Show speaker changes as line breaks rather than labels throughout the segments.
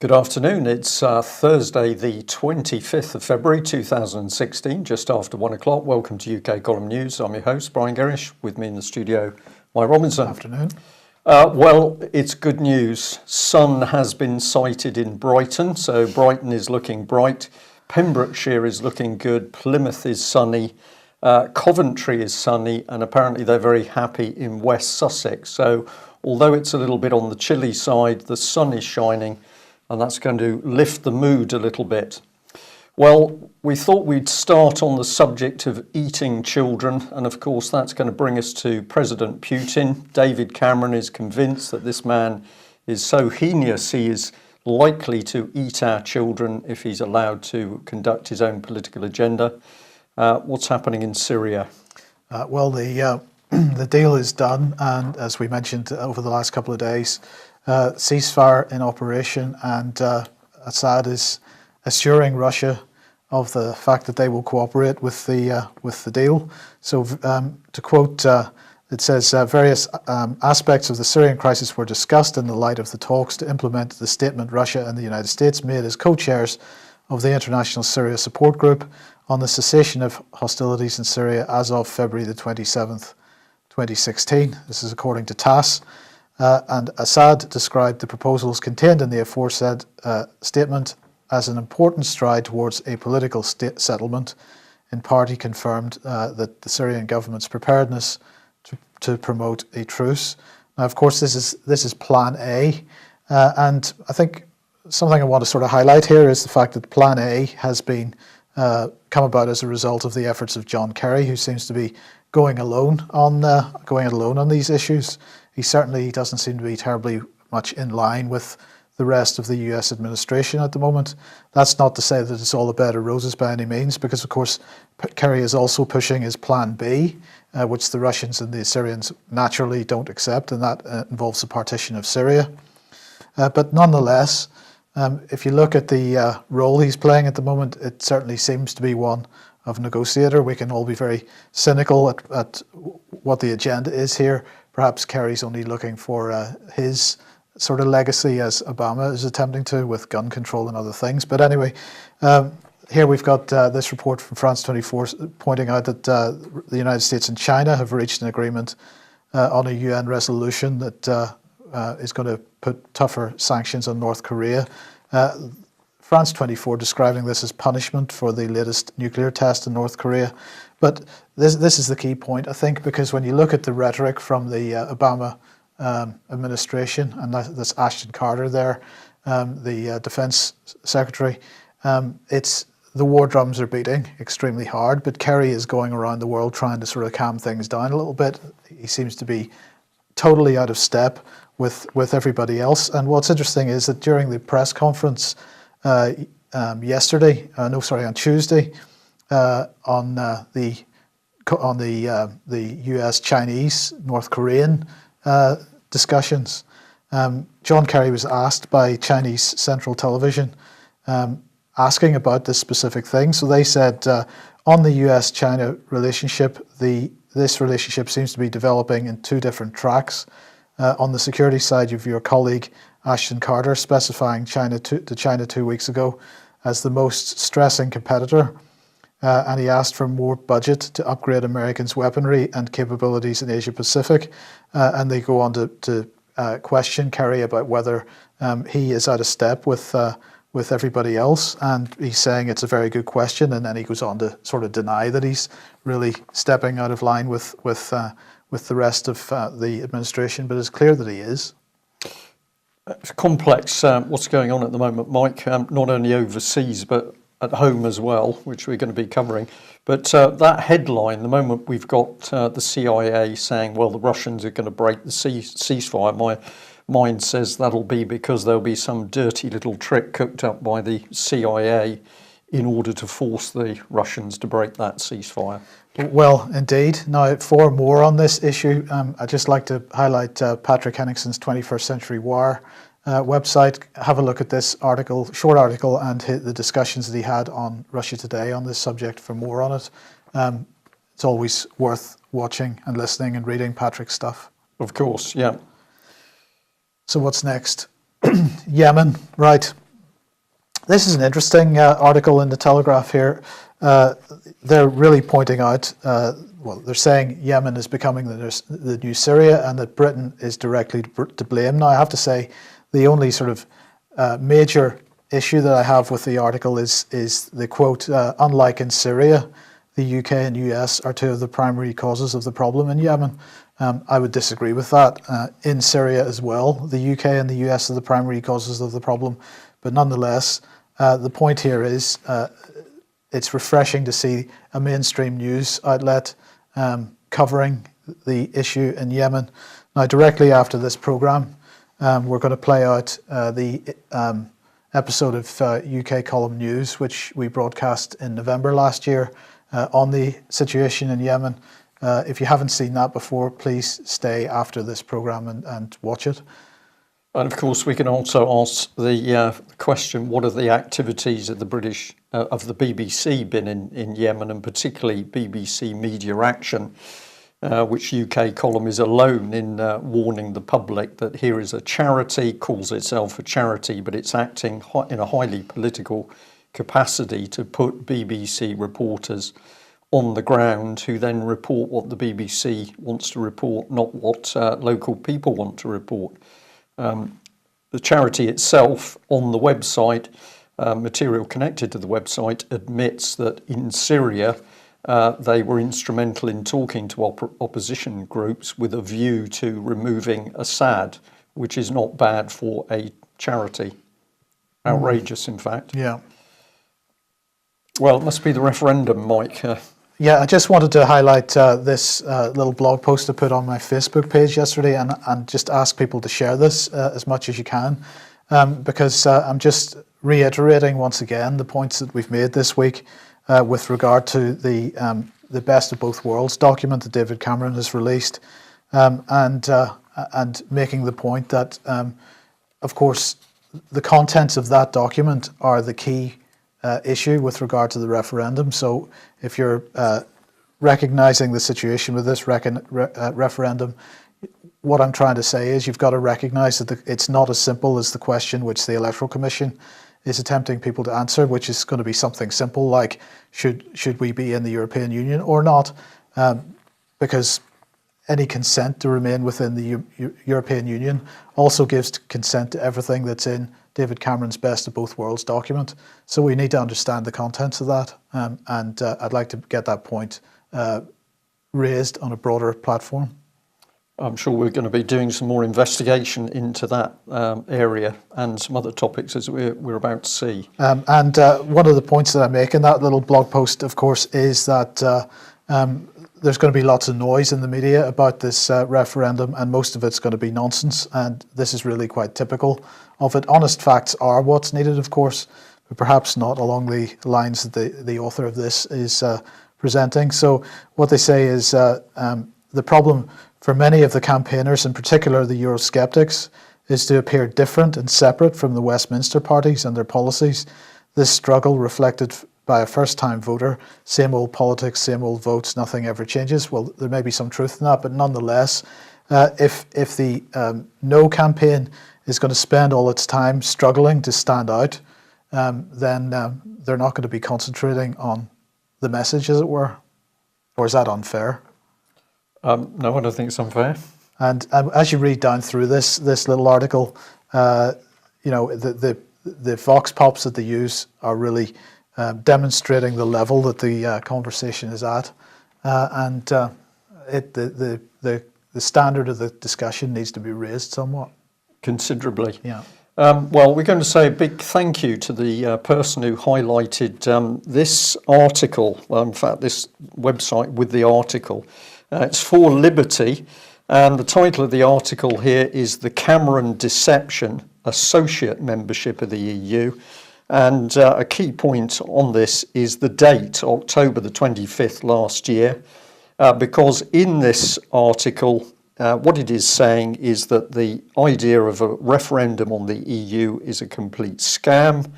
Good afternoon. It's Thursday, the 25th of February 2016, just after 1 o'clock. Welcome to UK Column News. I'm your host, Brian Gerrish. With me in the studio, Mike Robinson.
Good afternoon.
Well, it's good news. Sun has been sighted in Brighton, so Brighton is looking bright. Pembrokeshire is looking good. Plymouth is sunny. Coventry is sunny, and apparently they're very happy in West Sussex. So although it's a little bit on the chilly side, the sun is shining, and that's going to lift the mood a little bit. Well, we thought we'd start on the subject of eating children, and of course that's going to bring us to President Putin. David Cameron is convinced that this man is so heinous he is likely to eat our children if he's allowed to conduct his own political agenda. What's happening in Syria?
The deal is done, and as we mentioned over the last couple of days, ceasefire in operation, and Assad is assuring Russia of the fact that they will cooperate with the deal. So, to quote, it says various aspects of the Syrian crisis were discussed in the light of the talks to implement the statement Russia and the United States made as co-chairs of the International Syria Support Group on the cessation of hostilities in Syria as of February the 27th, 2016. This is according to TASS. And Assad described the proposals contained in the aforesaid statement as an important stride towards a political settlement. In part, he confirmed that the Syrian government's preparedness to promote a truce. Now, of course, this is Plan A, and I think something I want to sort of highlight here is the fact that Plan A has been come about as a result of the efforts of John Kerry, who seems to be going alone on these issues. He certainly doesn't seem to be terribly much in line with the rest of the US administration at the moment. That's not to say that it's all a bed of roses by any means, because of course Kerry is also pushing his Plan B, which the Russians and the Assyrians naturally don't accept, and that involves the partition of Syria. But nonetheless, if you look at the role he's playing at the moment, it certainly seems to be one of negotiator. We can all be very cynical at what the agenda is here. Perhaps Kerry's only looking for his sort of legacy as Obama is attempting to, with gun control and other things. But anyway, here we've got this report from France 24 pointing out that the United States and China have reached an agreement on a UN resolution that is going to put tougher sanctions on North Korea. France 24 describing this as punishment for the latest nuclear test in North Korea. But this is the key point, I think, because when you look at the rhetoric from the Obama administration, and that's Ashton Carter there, the defense secretary, it's the war drums are beating extremely hard, but Kerry is going around the world trying to sort of calm things down a little bit. He seems to be totally out of step with everybody else. And what's interesting is that during the press conference on Tuesday, on the US, Chinese, North Korean discussions, John Kerry was asked by Chinese Central Television asking about this specific thing. So they said on the US-China relationship, this relationship seems to be developing in two different tracks. On the security side, you have your colleague Ashton Carter specifying China 2 weeks ago as the most stressing competitor, and he asked for more budget to upgrade Americans' weaponry and capabilities in Asia Pacific, and they go on to question Kerry about whether he is out of step with everybody else, and he's saying it's a very good question, and then he goes on to sort of deny that he's really stepping out of line with the rest of the administration, but it's clear that he is.
It's complex what's going on at the moment, Mike, not only overseas but at home as well, which we're going to be covering. But that headline, the moment we've got the CIA saying, well, the Russians are going to break the ceasefire, my mind says that'll be because there'll be some dirty little trick cooked up by the CIA in order to force the Russians to break that ceasefire.
Well, indeed. Now, for more on this issue, I'd just like to highlight Patrick Henningsen's 21st Century Wire website. Have a look at this article, short article, and the discussions that he had on Russia Today on this subject for more on it. It's always worth watching and listening and reading Patrick's stuff.
Of course, yeah.
So what's next? Yemen, right. This is an interesting article in the Telegraph here. They're really pointing out, they're saying Yemen is becoming the new Syria and that Britain is directly to blame. Now, I have to say, the only sort of major issue that I have with the article is the quote, unlike in Syria, the UK and US are two of the primary causes of the problem in Yemen. I would disagree with that. In Syria as well, the UK and the US are the primary causes of the problem. But nonetheless, the point here is it's refreshing to see a mainstream news outlet covering the issue in Yemen. Now, directly after this programme, we're going to play out the episode of UK Column News, which we broadcast in November last year on the situation in Yemen. If you haven't seen that before, please stay after this programme and watch it.
And of course, we can also ask the question: what are the activities of the BBC been in Yemen, and particularly BBC Media Action, which UK Column is alone in warning the public that here is a charity, calls itself a charity, but it's acting in a highly political capacity to put BBC reporters on the ground who then report what the BBC wants to report, not what local people want to report. The charity itself on the website, material connected to the website, admits that in Syria they were instrumental in talking to opposition groups with a view to removing Assad, which is not bad for a charity. Outrageous, in fact.
Yeah.
Well, it must be the referendum, Mike.
Yeah, I just wanted to highlight this little blog post I put on my Facebook page yesterday and just ask people to share this as much as you can, because I'm just reiterating once again the points that we've made this week with regard to the Best of Both Worlds document that David Cameron has released, and making the point that, of course, the contents of that document are the key issue with regard to the referendum. So if you're recognising the situation with this referendum, what I'm trying to say is you've got to recognise that it's not as simple as the question which the Electoral Commission is attempting people to answer, which is going to be something simple like should we be in the European Union or not, because any consent to remain within the European Union also gives consent to everything that's in David Cameron's Best of Both Worlds document. So we need to understand the contents of that, and I'd like to get that point raised on a broader platform.
I'm sure we're going to be doing some more investigation into that area and some other topics as we're about to see.
And one of the points that I make in that little blog post, of course, is that there's going to be lots of noise in the media about this referendum, and most of it's going to be nonsense, and this is really quite typical of it. Honest facts are what's needed, of course, but perhaps not along the lines that the author of this is presenting. So what they say is the problem for many of the campaigners, in particular the Eurosceptics, is to appear different and separate from the Westminster parties and their policies. This struggle reflected by a first-time voter, same old politics, same old votes, nothing ever changes. Well, there may be some truth in that, but nonetheless, if the No campaign is going to spend all its time struggling to stand out, then they're not going to be concentrating on the message, as it were. Or is that unfair?
No, I don't think it's unfair.
And as you read down through this little article, the vox pops that they use are really demonstrating the level that the conversation is at, and the standard of the discussion needs to be raised somewhat. Considerably. Yeah.
Well, we're going to say a big thank you to the person who highlighted this article, in fact, this website with the article. It's For Liberty, and the title of the article here is The Cameron Deception, Associate Membership of the EU. And a key point on this is the date, October the 25th last year, because in this article, what it is saying is that the idea of a referendum on the EU is a complete scam.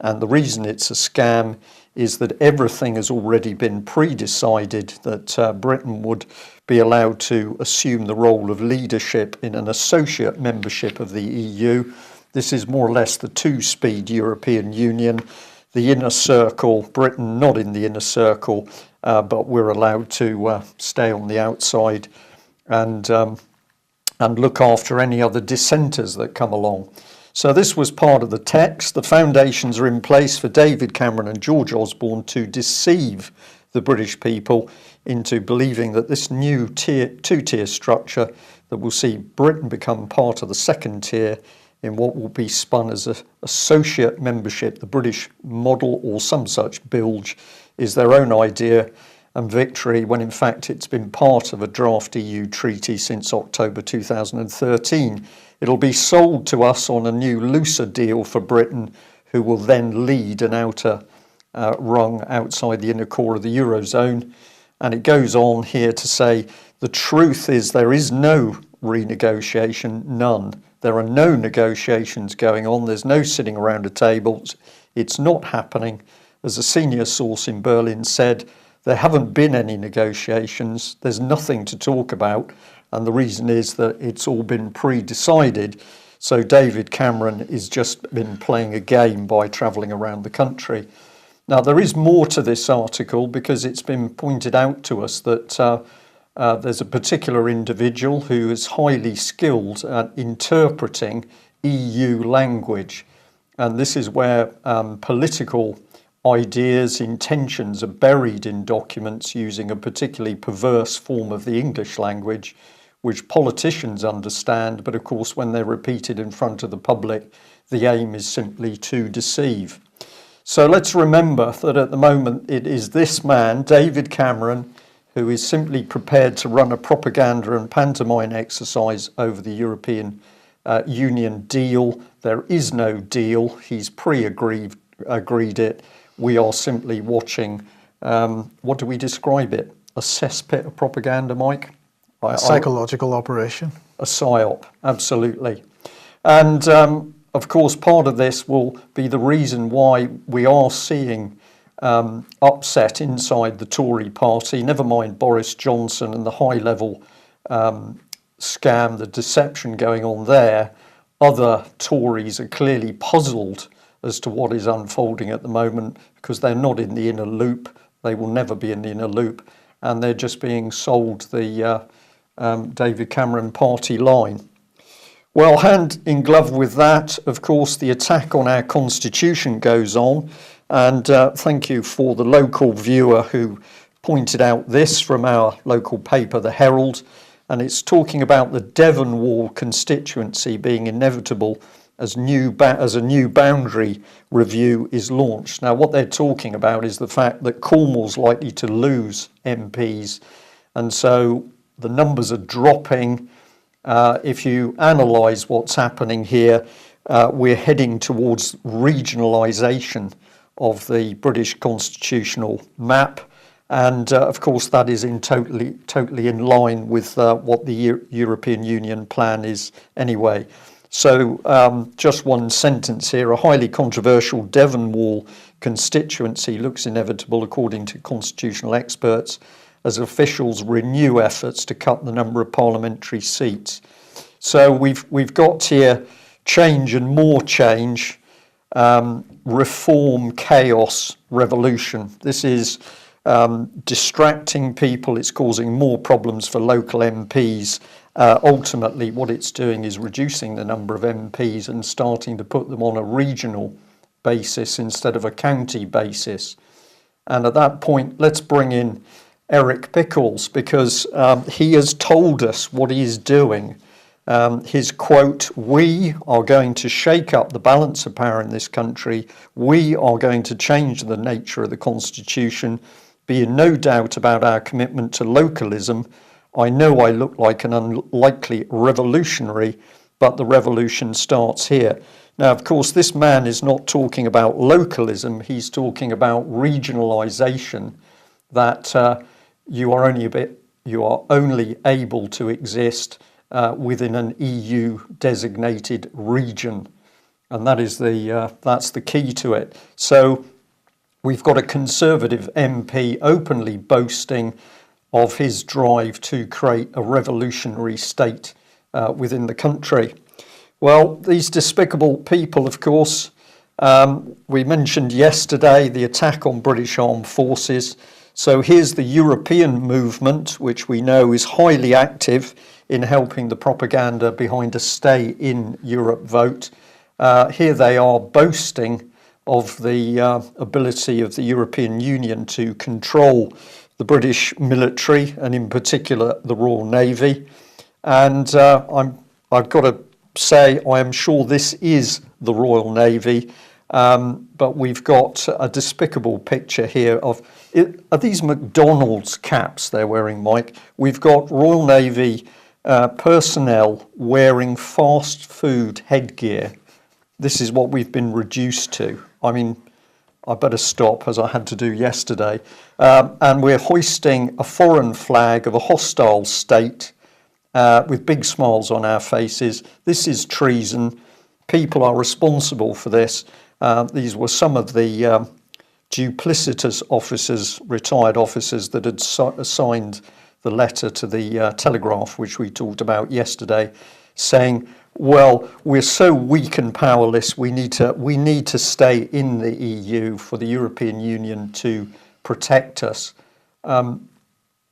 And the reason it's a scam is that everything has already been pre-decided, that Britain would be allowed to assume the role of leadership in an associate membership of the EU, This is more or less the two-speed European Union. The inner circle, Britain not in the inner circle, but we're allowed to stay on the outside and look after any other dissenters that come along. So this was part of the text. The foundations are in place for David Cameron and George Osborne to deceive the British people into believing that this new two-tier structure that will see Britain become part of the second tier in what will be spun as an associate membership, the British model or some such bilge, is their own idea and victory, when in fact it's been part of a draft EU treaty since October 2013. It'll be sold to us on a new looser deal for Britain, who will then lead an outer rung outside the inner core of the Eurozone. And it goes on here to say, the truth is there is no renegotiation, none. There are no negotiations going on. There's no sitting around a table. It's not happening. As a senior source in Berlin said, there haven't been any negotiations. There's nothing to talk about. And the reason is that it's all been pre-decided. So David Cameron has just been playing a game by travelling around the country. Now, there is more to this article, because it's been pointed out to us that there's a particular individual who is highly skilled at interpreting EU language. And this is where political ideas, intentions are buried in documents using a particularly perverse form of the English language, which politicians understand, but of course when they're repeated in front of the public, the aim is simply to deceive. So let's remember that at the moment it is this man, David Cameron, who is simply prepared to run a propaganda and pantomime exercise over the European Union deal. There is no deal. He's agreed it. We are simply watching, what do we describe it? A cesspit of propaganda, Mike?
A psychological operation.
A psyop, absolutely. And of course, part of this will be the reason why we are seeing upset inside the Tory party, never mind Boris Johnson and the high-level scam, the deception going on there. Other Tories are clearly puzzled as to what is unfolding at the moment, because they're not in the inner loop. They will never be in the inner loop, and they're just being sold the David Cameron party line. Well, hand in glove with that, of course, the attack on our constitution goes on. And thank you for the local viewer who pointed out this from our local paper, The Herald. And it's talking about the Devonwall constituency being inevitable as a new boundary review is launched. Now, what they're talking about is the fact that Cornwall's likely to lose MPs. And so the numbers are dropping. If you analyse what's happening here, we're heading towards regionalisation of the British constitutional map. And of course, that is totally in line with what the European Union plan is anyway. So just one sentence here. A highly controversial Devonwall constituency looks inevitable, according to constitutional experts, as officials renew efforts to cut the number of parliamentary seats. So we've got here change and more change, reform, chaos, revolution. This is distracting people. It's causing more problems for local MPs. Ultimately, what it's doing is reducing the number of MPs and starting to put them on a regional basis instead of a county basis. And at that point, let's bring in Eric Pickles, because he has told us what he is doing. His quote, "We are going to shake up the balance of power in this country. We are going to change the nature of the Constitution. Be in no doubt about our commitment to localism. I know I look like an unlikely revolutionary, but the revolution starts here." Now, of course, this man is not talking about localism. He's talking about regionalisation, that you are only able to exist within an EU designated region, and that's the key to it. So we've got a Conservative MP openly boasting of his drive to create a revolutionary state within the country. Well, these despicable people, of course, we mentioned yesterday the attack on British armed forces. So here's the European movement, which we know is highly active in helping the propaganda behind a Stay in Europe vote. Here they are boasting of the ability of the European Union to control the British military, and in particular the Royal Navy. And I've got to say, I am sure this is the Royal Navy, but we've got a despicable picture here of it. Are these McDonald's caps they're wearing, Mike? We've got Royal Navy personnel wearing fast food headgear. This is what we've been reduced to. I mean, I better stop, as I had to do yesterday. And we're hoisting a foreign flag of a hostile state with big smiles on our faces. This is treason. People are responsible for this. These were some of the duplicitous officers, retired officers, that had signed the letter to the Telegraph, which we talked about yesterday, saying, well, we're so weak and powerless, we need to stay in the EU for the European Union to protect us.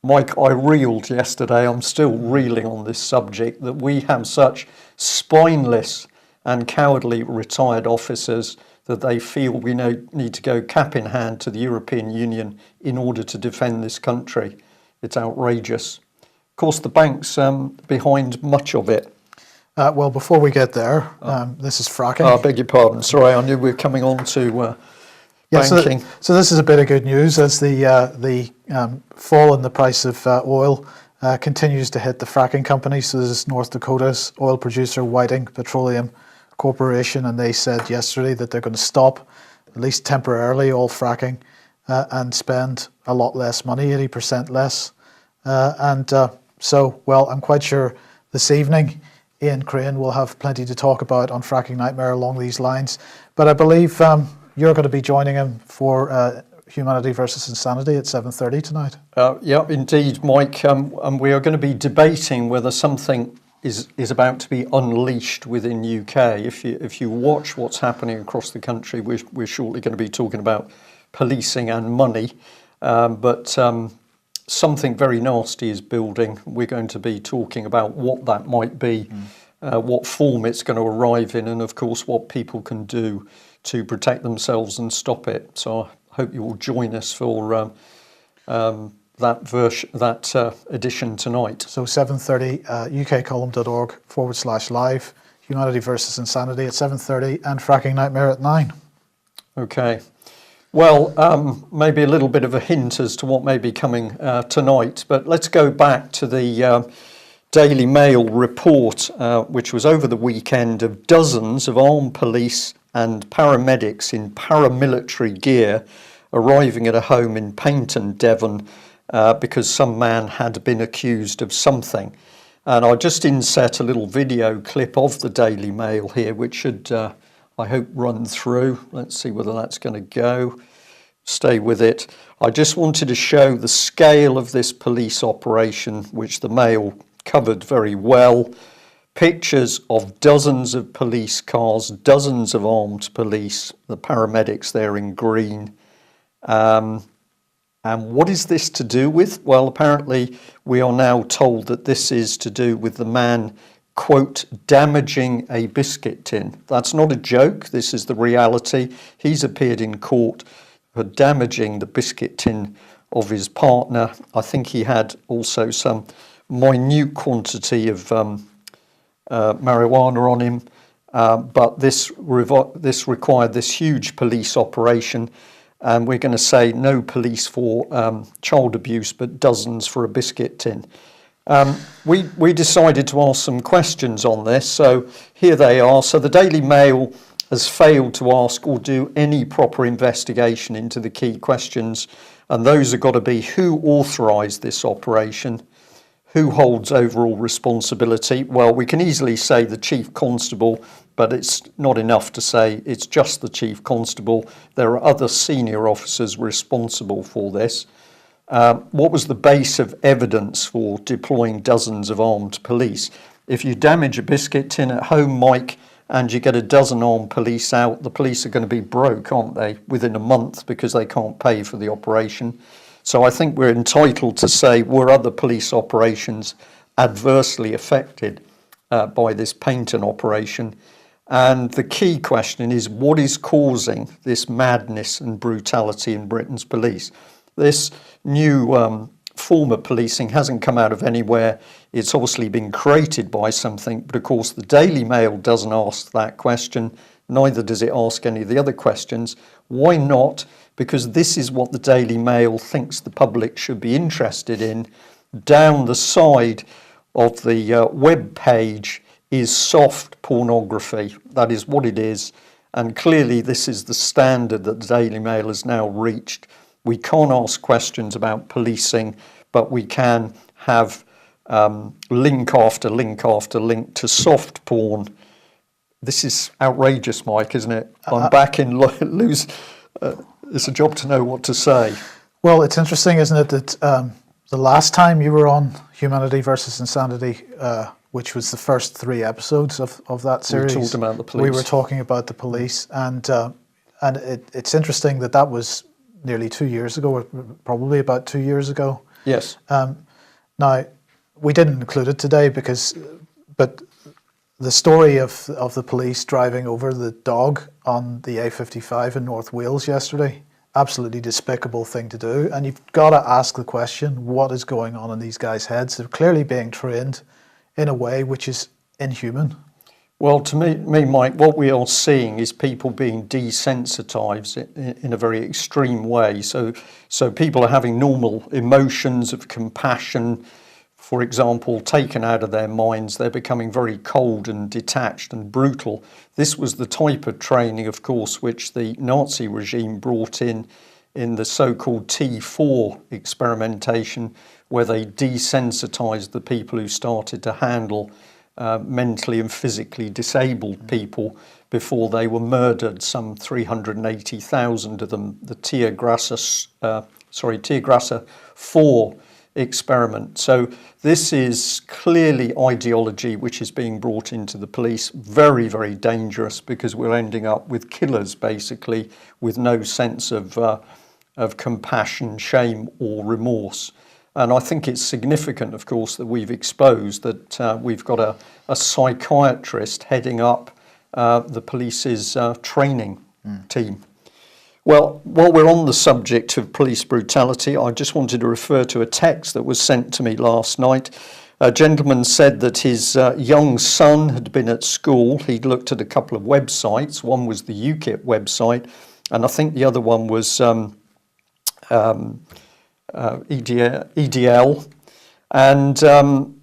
Mike, I reeled yesterday. I'm still reeling on this subject, that we have such spineless and cowardly retired officers that they feel we need to go cap in hand to the European Union in order to defend this country. It's outrageous. Of course, the bank's behind much of it.
Well, before we get there, this is fracking.
I beg your pardon. Sorry, I knew we were coming on to banking.
So this is a bit of good news as the fall in the price of oil continues to hit the fracking companies. So this is North Dakota's oil producer, Whiting Petroleum Corporation, and they said yesterday that they're going to stop, at least temporarily, all fracking and spend a lot less money, 80% less. So, I'm quite sure this evening Ian Crane will have plenty to talk about on Fracking Nightmare along these lines. But I believe you're going to be joining him for Humanity versus Insanity at 7:30 tonight.
Yeah, indeed, Mike. And we are going to be debating whether something is about to be unleashed within UK. If you watch what's happening across the country, we're shortly going to be talking about policing and money. But something very nasty is building. We're going to be talking about what that might be, what form it's going to arrive in, and of course what people can do to protect themselves and stop it. So I hope you will join us for that edition tonight.
So 7:30, ukcolumn.org/live, Humanity versus Insanity at 7:30, and Fracking Nightmare at 9.
Okay. Well, maybe a little bit of a hint as to what may be coming tonight, but let's go back to the Daily Mail report, which was over the weekend, of dozens of armed police and paramedics in paramilitary gear arriving at a home in Paynton, Devon, because some man had been accused of something. And I'll just insert a little video clip of the Daily Mail here, which should, I hope, run through. Let's see whether that's going to go. Stay with it. I just wanted to show the scale of this police operation, which the Mail covered very well. Pictures of dozens of police cars, dozens of armed police, the paramedics there in green. And what is this to do with? Well, apparently we are now told that this is to do with the man, quote, damaging a biscuit tin. That's not a joke. This is the reality. He's appeared in court for damaging the biscuit tin of his partner. I think he had also some minute quantity of marijuana on him, but this required this huge police operation, and we're going to say no police for child abuse, but dozens for a biscuit tin. We decided to ask some questions on this, so here they are. So the Daily Mail has failed to ask or do any proper investigation into the key questions, and those have got to be: who authorised this operation? Who holds overall responsibility? Well, we can easily say the Chief Constable, but it's not enough to say it's just the Chief Constable. There are other senior officers responsible for this. What was the base of evidence for deploying dozens of armed police? If you damage a biscuit tin at home, Mike, and you get a dozen armed police out, the police are going to be broke, aren't they, within a month because they can't pay for the operation. So I think we're entitled to say, were other police operations adversely affected by this Paignton operation? And the key question is, what is causing this madness and brutality in Britain's police? This new form of policing hasn't come out of anywhere. It's obviously been created by something, but of course the Daily Mail doesn't ask that question, neither does it ask any of the other questions. Why not? Because this is what the Daily Mail thinks the public should be interested in. Down the side of the web page is soft pornography. That is what it is. And clearly this is the standard that the Daily Mail has now reached. We can't ask questions about policing, but we can have link after link after link to soft porn. This is outrageous, Mike, isn't it? I'm back in lose. It's a job to know what to say.
Well, it's interesting, isn't it, that the last time you were on Humanity versus Insanity, which was the first 3 episodes of that series,
we talked about the police.
We were talking about the police, and it's interesting that was nearly 2 years ago, or probably about 2 years ago.
Yes.
Now, we didn't include it today but the story of the police driving over the dog on the A55 in North Wales yesterday, absolutely despicable thing to do. And you've got to ask the question, what is going on in these guys' heads? They're clearly being trained in a way which is inhuman.
Well, to me, Mike, what we are seeing is people being desensitised in a very extreme way. So people are having normal emotions of compassion, for example, taken out of their minds. They're becoming very cold and detached and brutal. This was the type of training, of course, which the Nazi regime brought in the so-called T4 experimentation, where they desensitised the people who started to handle mentally and physically disabled people before they were murdered, some 380,000 of them, the Tiergrasser 4 experiment. So this is clearly ideology which is being brought into the police, very, very dangerous, because we're ending up with killers, basically, with no sense of compassion, shame or remorse. And I think it's significant, of course, that we've exposed that we've got a psychiatrist heading up the police's training team. Well, while we're on the subject of police brutality, I just wanted to refer to a text that was sent to me last night. A gentleman said that his young son had been at school. He'd looked at a couple of websites. One was the UKIP website, and I think the other one was EDL, and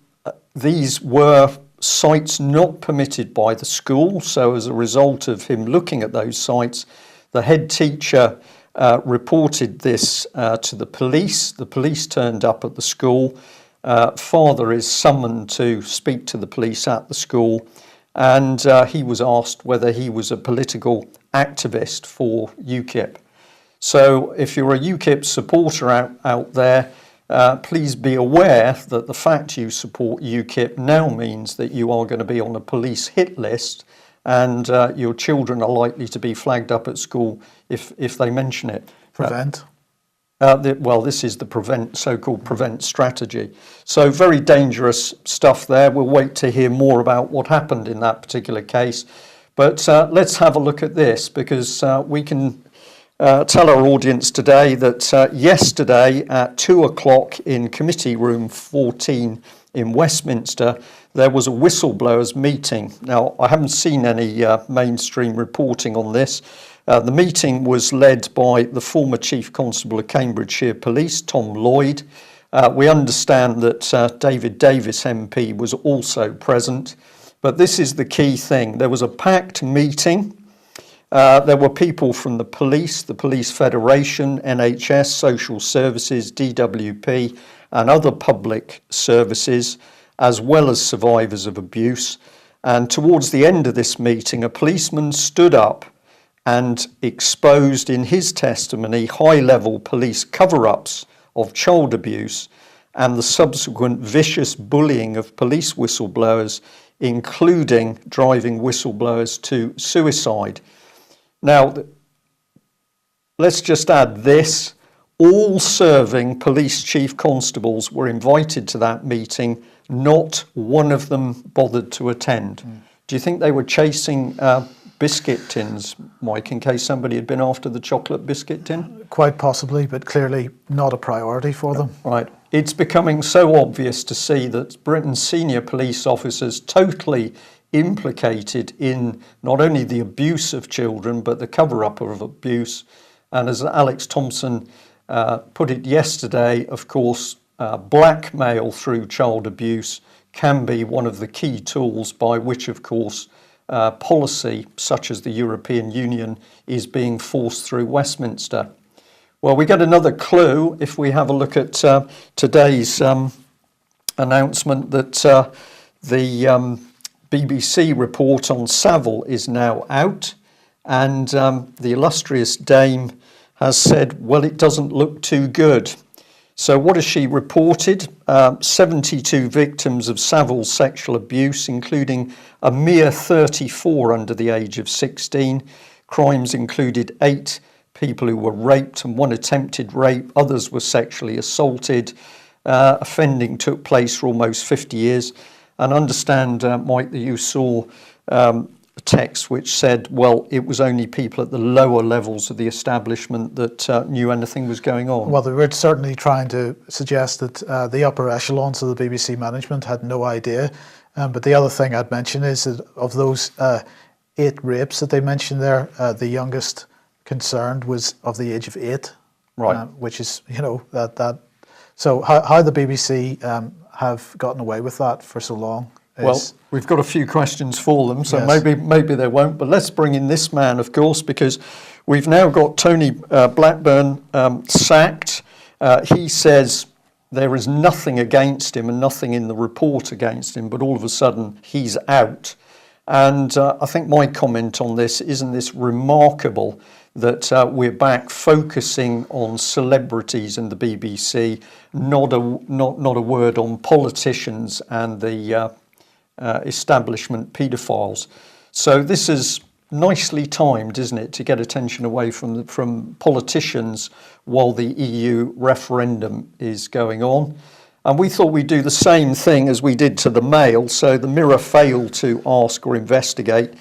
these were sites not permitted by the school. So as a result of him looking at those sites, the head teacher reported this to the police. The police turned up at the school. Father is summoned to speak to the police at the school, and he was asked whether he was a political activist for UKIP. So if you're a UKIP supporter out there, please be aware that the fact you support UKIP now means that you are going to be on a police hit list, and your children are likely to be flagged up at school if they mention it.
Prevent?
This is the so-called prevent strategy. So very dangerous stuff there. We'll wait to hear more about what happened in that particular case. But let's have a look at this, because we can tell our audience today that yesterday at 2:00 in Committee Room 14 in Westminster, there was a whistleblowers meeting. Now, I haven't seen any mainstream reporting on this. The meeting was led by the former Chief Constable of Cambridgeshire Police, Tom Lloyd. We understand that David Davis MP was also present. But this is the key thing. There was a packed meeting. There were people from the Police Federation, NHS, Social Services, DWP, and other public services, as well as survivors of abuse. And towards the end of this meeting, a policeman stood up and exposed in his testimony high-level police cover-ups of child abuse, and the subsequent vicious bullying of police whistleblowers, including driving whistleblowers to suicide. Now, let's just add this. All serving police chief constables were invited to that meeting. Not one of them bothered to attend. Do you think they were chasing biscuit tins, Mike, in case somebody had been after the chocolate biscuit tin?
Quite possibly, but clearly not a priority for them.
Right. It's becoming so obvious to see that Britain's senior police officers totally implicated in not only the abuse of children, but the cover-up of abuse. And as Alex Thompson put it yesterday, of course, blackmail through child abuse can be one of the key tools by which, of course, policy such as the European Union is being forced through Westminster. Well, we get another clue if we have a look at today's announcement that the BBC report on Savile is now out, and the illustrious dame has said, well, it doesn't look too good. So what has she reported? 72 victims of Savile's sexual abuse, including a mere 34 under the age of 16. Crimes included 8 people who were raped and 1 attempted rape. Others were sexually assaulted. Offending took place for almost 50 years. And understand, Mike, that you saw a text which said, well, it was only people at the lower levels of the establishment that knew anything was going on.
Well, they were certainly trying to suggest that the upper echelons of the BBC management had no idea. But the other thing I'd mention is that of those 8 rapes that they mentioned there, the youngest concerned was of the age of 8.
Right.
Which is, that. So how the BBC have gotten away with that for so long.
Well, we've got a few questions for them, so
Yes.
maybe they won't. But let's bring in this man, of course, because we've now got Tony Blackburn sacked. He says there is nothing against him and nothing in the report against him, but all of a sudden he's out. And I think my comment on this, isn't this remarkable that we're back focusing on celebrities in the BBC, not a word on politicians and the establishment paedophiles. So this is nicely timed, isn't it, to get attention away from politicians while the EU referendum is going on. And we thought we'd do the same thing as we did to the Mail. So the Mirror failed to ask or investigate.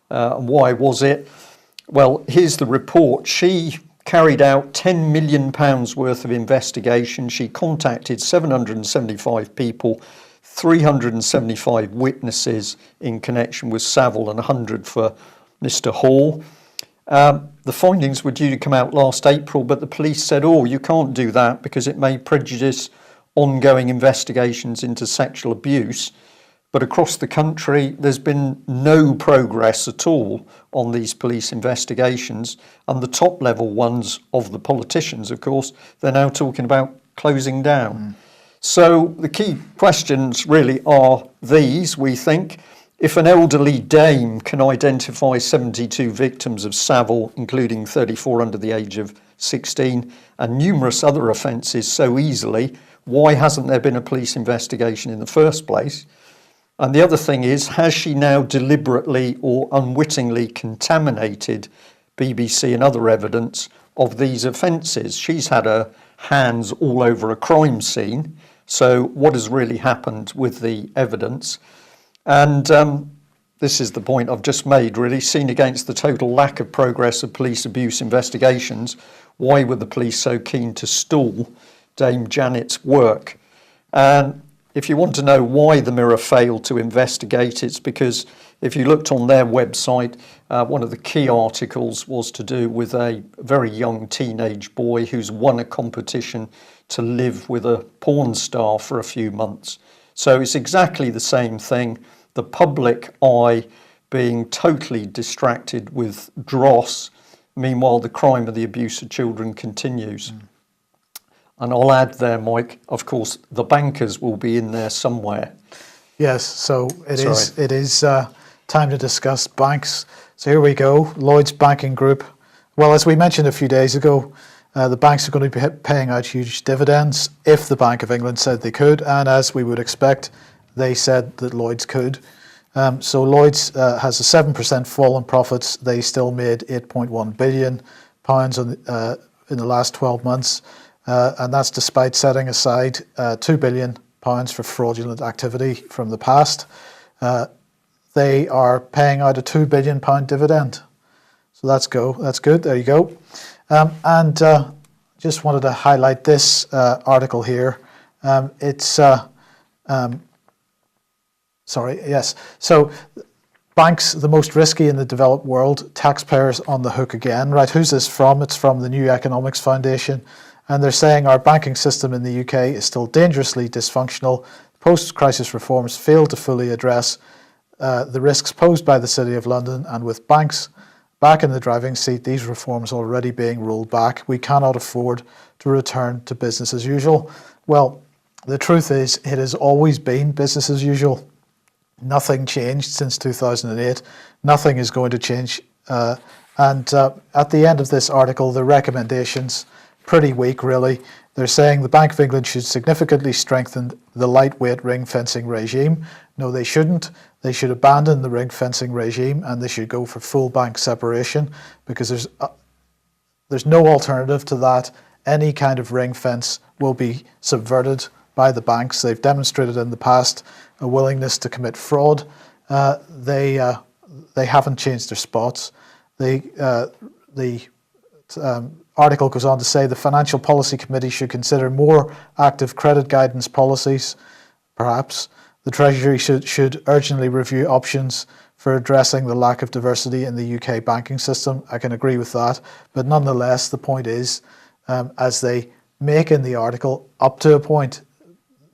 Why was it? Well, here's the report. She carried out £10 million worth of investigation. She contacted 775 people, 375 witnesses in connection with Savile and 100 for Mr. Hall. The findings were due to come out last April, but the police said, oh, you can't do that because it may prejudice ongoing investigations into sexual abuse. But across the country, there's been no progress at all on these police investigations. And the top level ones of the politicians, of course, they're now talking about closing down. So the key questions really are these, we think. If an elderly dame can identify 72 victims of Savile, including 34 under the age of 16, and numerous other offences so easily, why hasn't there been a police investigation in the first place? And the other thing is, has she now deliberately or unwittingly contaminated BBC and other evidence of these offences? She's had her hands all over a crime scene. So what has really happened with the evidence? And this is the point I've just made, really. Seen against the total lack of progress of police abuse investigations, why were the police so keen to stall Dame Janet's work? And if you want to know why the Mirror failed to investigate, it's because if you looked on their website, one of the key articles was to do with a very young teenage boy who's won a competition to live with a porn star for a few months. So it's exactly the same thing. The public eye being totally distracted with dross. Meanwhile, the crime of the abuse of children continues. And I'll add there, Mike, of course, the bankers will be in there somewhere.
Yes, so it is time to discuss banks. So here we go, Lloyds Banking Group. Well, as we mentioned a few days ago, The banks are going to be paying out huge dividends if the Bank of England said they could, and as we would expect, they said that Lloyds could. So Lloyds has a 7% fall in profits. They still made £8.1 billion in the last 12 months, and that's despite setting aside £2 billion for fraudulent activity from the past. They are paying out a £2 billion dividend. So that's good. There you go. And just wanted to highlight this article here. So banks, the most risky in the developed world, taxpayers on the hook again, right? Who's this from? It's from the New Economics Foundation. And they're saying our banking system in the UK is still dangerously dysfunctional. Post-crisis reforms fail to fully address the risks posed by the City of London, and with banks back in the driving seat, these reforms already being rolled back, we cannot afford to return to business as usual. Well, the truth is, it has always been business as usual. Nothing changed since 2008. Nothing is going to change. At the end of this article, the recommendations, pretty weak really. They're saying the Bank of England should significantly strengthen the lightweight ring fencing regime. No, they shouldn't. They should abandon the ring fencing regime and they should go for full bank separation, because there's no alternative to that. Any kind of ring fence will be subverted by the banks. They've demonstrated in the past a willingness to commit fraud. They haven't changed their spots. The article goes on to say the Financial Policy Committee should consider more active credit guidance policies, perhaps. The Treasury should urgently review options for addressing the lack of diversity in the UK banking system. I can agree with that. But nonetheless, the point is, as they make in the article, up to a point,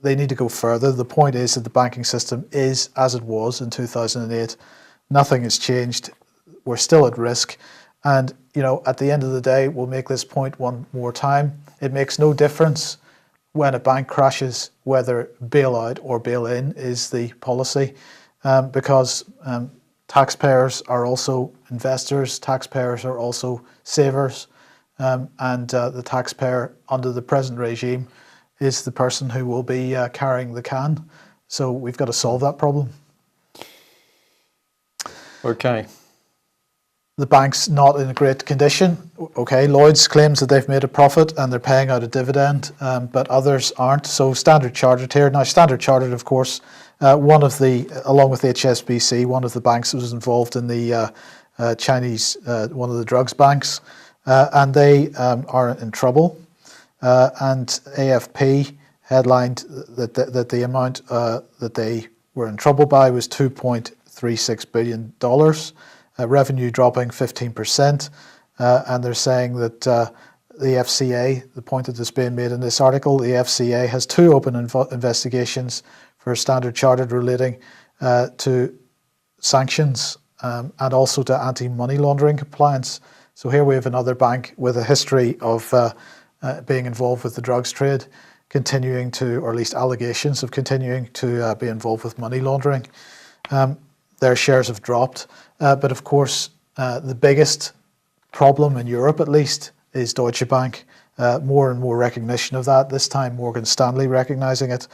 they need to go further. The point is that the banking system is as it was in 2008. Nothing has changed. We're still at risk. And, at the end of the day, we'll make this point one more time. It makes no difference when a bank crashes whether bailout or bail-in is the policy, because taxpayers are also investors, taxpayers are also savers, and the taxpayer under the present regime is the person who will be carrying the can. So we've got to solve that problem.
Okay.
The bank's not in a great condition. Okay, Lloyds claims that they've made a profit and they're paying out a dividend, but others aren't. So Standard Chartered here. Now, Standard Chartered, of course, along with HSBC, one of the banks that was involved in the Chinese, one of the drugs banks, and they are in trouble. And AFP headlined that the amount that they were in trouble by was $2.36 billion. Revenue dropping 15%, and they're saying that the FCA, the point that is being made in this article, the FCA has two open investigations for Standard Chartered relating to sanctions and also to anti-money laundering compliance. So here we have another bank with a history of being involved with the drugs trade, continuing to, or at least allegations of continuing to be involved with money laundering. Their shares have dropped. But of course, the biggest problem in Europe, at least, is Deutsche Bank. More and more recognition of that. This time, Morgan Stanley recognizing it.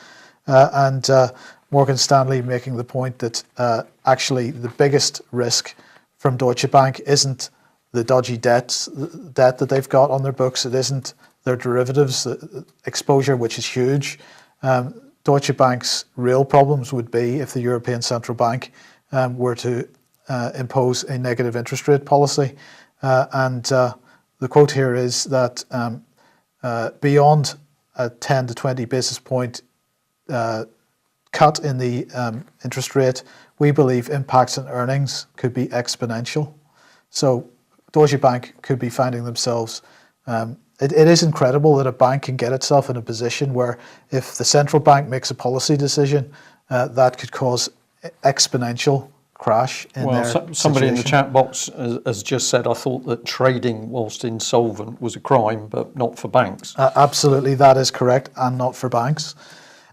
And Morgan Stanley making the point that actually the biggest risk from Deutsche Bank isn't the dodgy debt that they've got on their books. It isn't their derivatives exposure, which is huge. Deutsche Bank's real problems would be if the European Central Bank were to impose a negative interest rate policy. And the quote here is that beyond a 10 to 20 basis point cut in the interest rate, we believe impacts on earnings could be exponential. So Deutsche Bank could be finding themselves, it is incredible that a bank can get itself in a position where if the central bank makes a policy decision, that could cause exponential crash in their
somebody
situation.
in the chat box has just said, I thought that trading whilst insolvent was a crime, but not for banks.
Absolutely, that is correct, and not for banks.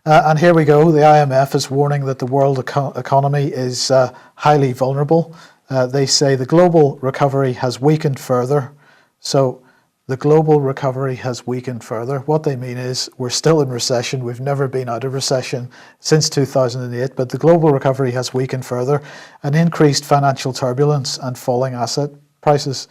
And here we go. The IMF is warning that the world economy is highly vulnerable. They say the global recovery has weakened further. So the global recovery has weakened further. What they mean is we're still in recession. We've never been out of recession since 2008, but the global recovery has weakened further, and increased financial turbulence and falling asset prices.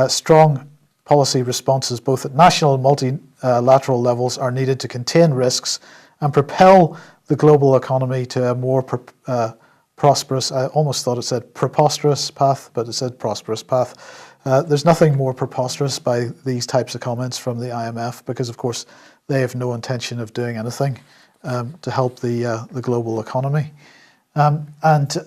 Strong policy responses, both at national and multilateral levels, are needed to contain risks and propel the global economy to a more prosperous, I almost thought it said preposterous path, but it said prosperous path. There's nothing more preposterous by these types of comments from the IMF, because of course they have no intention of doing anything to help the global economy. And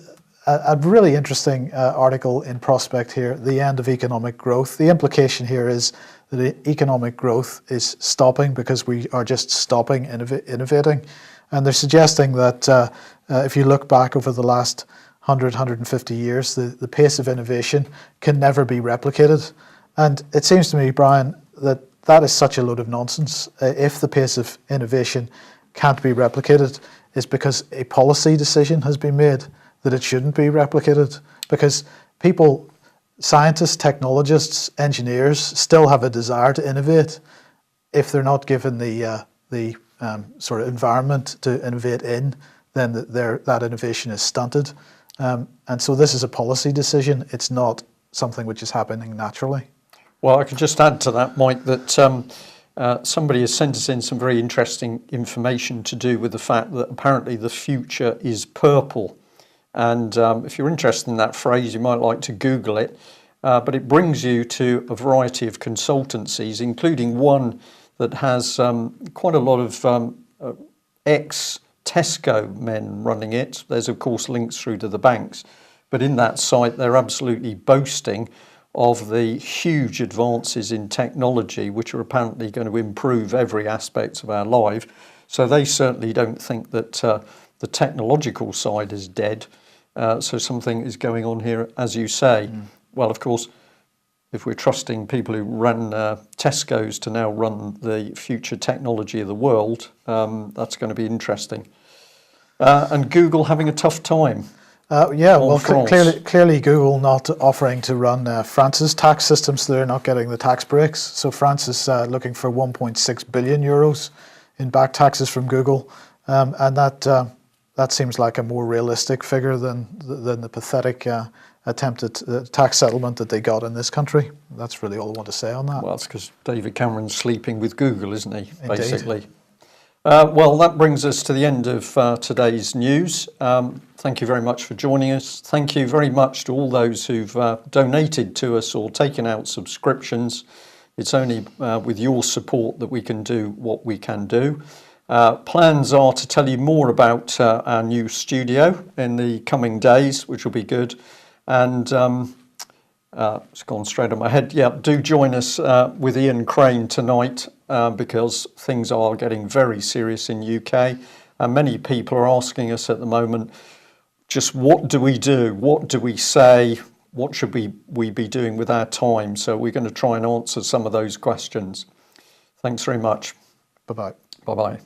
a really interesting article in Prospect here, The End of Economic Growth. The implication here is that economic growth is stopping because we are just stopping innovating. And they're suggesting that if you look back over the last 100, 150 years, the pace of innovation can never be replicated. And it seems to me, Brian, that is such a load of nonsense. If the pace of innovation can't be replicated, it's because a policy decision has been made that it shouldn't be replicated, because people, scientists, technologists, engineers still have a desire to innovate. If they're not given the sort of environment to innovate in, then that innovation is stunted. And so this is a policy decision. It's not something which is happening naturally.
Well, I could just add to that, Mike, that somebody has sent us in some very interesting information to do with the fact that apparently the future is purple. And if you're interested in that phrase, you might like to Google it. But it brings you to a variety of consultancies, including one that has quite a lot of ex-Tesco men running it. There's, of course, links through to the banks. But in that site, they're absolutely boasting of the huge advances in technology, which are apparently going to improve every aspect of our life. So they certainly don't think that the technological side is dead. So something is going on here, as you say. Well, of course, if we're trusting people who ran Tesco's to now run the future technology of the world, that's going to be interesting. And Google having a tough time.
Clearly Google not offering to run France's tax system, so they're not getting the tax breaks. So France is looking for 1.6 billion euros in back taxes from Google, and that seems like a more realistic figure than the pathetic attempted tax settlement that they got in this country. That's really all I want to say on that.
Well, it's because David Cameron's sleeping with Google, isn't he, basically?
Indeed.
Well, that brings us to the end of today's news. Thank you very much for joining us. Thank you very much to all those who've donated to us or taken out subscriptions. It's only with your support that we can do what we can do. Plans are to tell you more about our new studio in the coming days, which will be good. And it's gone straight on my head. Yeah, do join us with Ian Crane tonight because things are getting very serious in UK. And many people are asking us at the moment, just what do we do? What do we say? What should we be doing with our time? So we're going to try and answer some of those questions. Thanks very much.
Bye-bye.
Bye-bye.